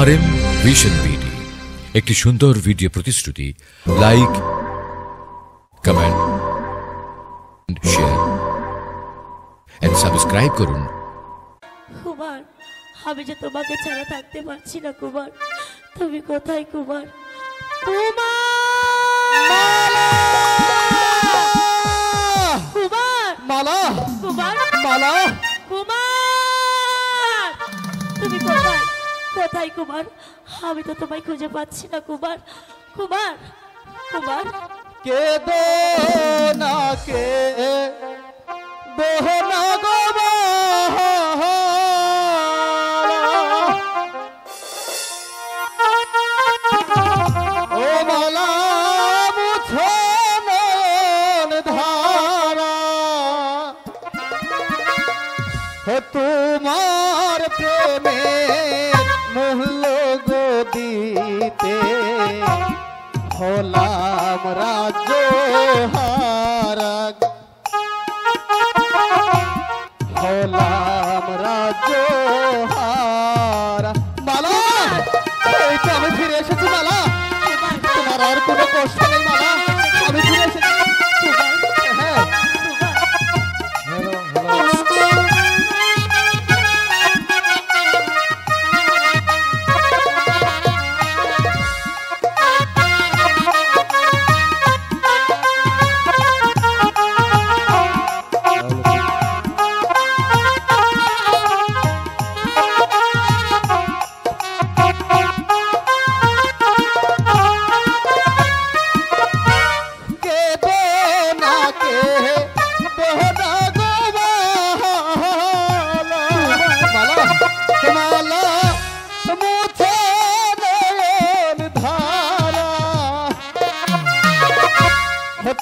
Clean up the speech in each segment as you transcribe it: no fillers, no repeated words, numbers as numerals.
RM vision BD একটি সুন্দর video প্রতিশ্রুতি। Like, comment, share and subscribe করুন। কুমার, আমি যে তোমাকে ছাড়া থাকতে পারছি না কুমার। তুমি কোথায় কুমার? কুমার, মালা, কুমার, মালা, কুমার, তুমি কোথায়? কোথায় কুমার? আমি তো তোমায় খুঁজে পাচ্ছি না কুমার। কুমার, কুমার, কে দো না কে দোহনা গো ও মালা মুছো নয়ন ধারা, তোমার প্রেমে মূল্য গো দিতে হলাম রাজ্য হারা, হলাম রাজ্য হারা। মালা, এই তো আমি ফিরে এসেছি মালা, তোমার আর কোনো কষ্ট নেই মালা, আমি ফিরে এসেছি। হ্যাঁ,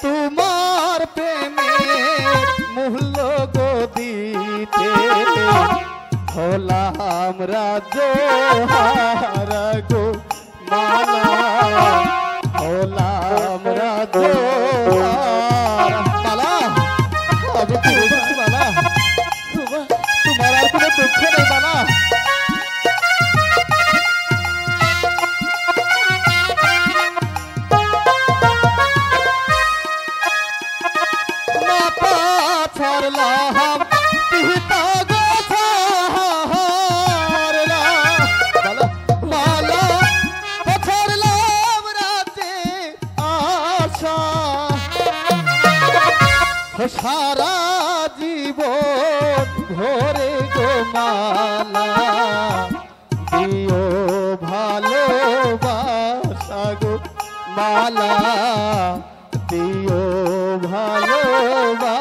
তোমার প্রেমে মূল্য গো দিতে হলাম রাজ্য হারা গো মালা, হলাম রাজ্য হারা। মালা, আমি ফিরে এসেছি মালা, তোমার আর কোনো দুঃখ নেই মালা। ছাড়লাম পিতা গো ছাড়লাম মালা, ছাড়লাম রাতে আশা, সারা জীবন ভরে গো মালা, দিও ভালোবাসা গো মালা, দিও ভালোবাসা।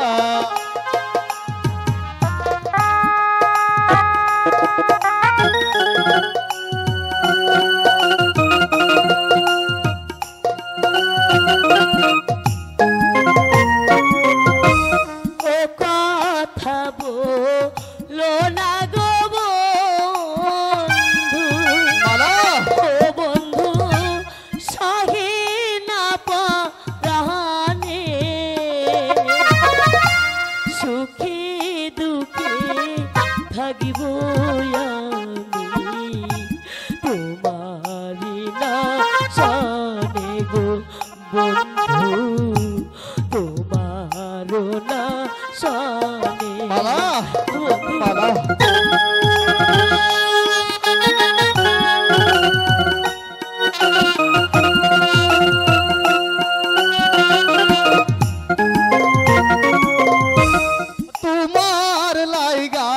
থাকিব আমি তোমারি না জানে গো বন্ধু, তোমারও না জানে মালা, তোমার লাইগা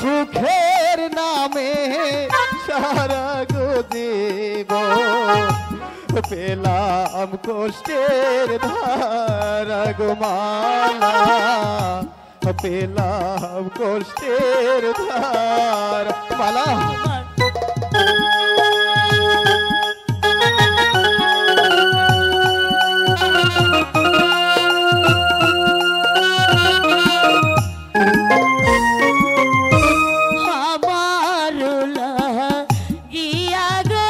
সুখের নামে সারা গো জীবন পেলাম কষ্টের ধারা গো মালা, পেলাম কষ্টের ধারা মালা। আমার গিয়া গো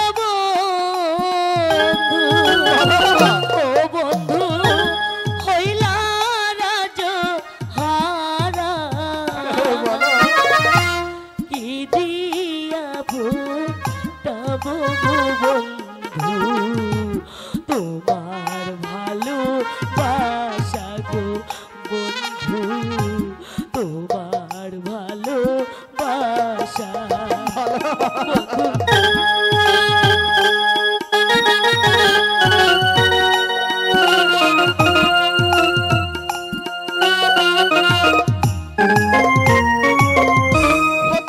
বন্ধু তোমার ভালোবাসা।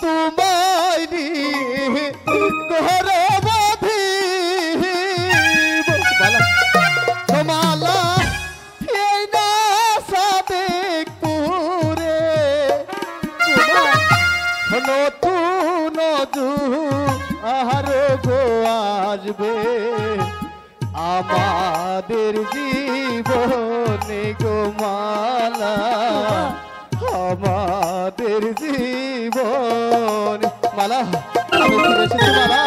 তোমায় নিয়ে ঘর বাঁধিব। মালা এই না সাদেকপুরে নতুন আর গো আসবে আমাদের জীবনে গো মালা, আমাদের জীবন মালা। আমি ফিরে এসেছি মালা,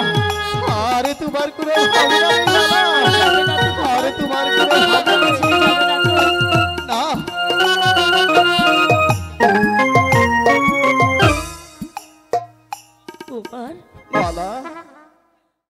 আরে তোমার কোনো ভাবনা নেই মালা, আরে তোমার কোনো ভাবনা নেই।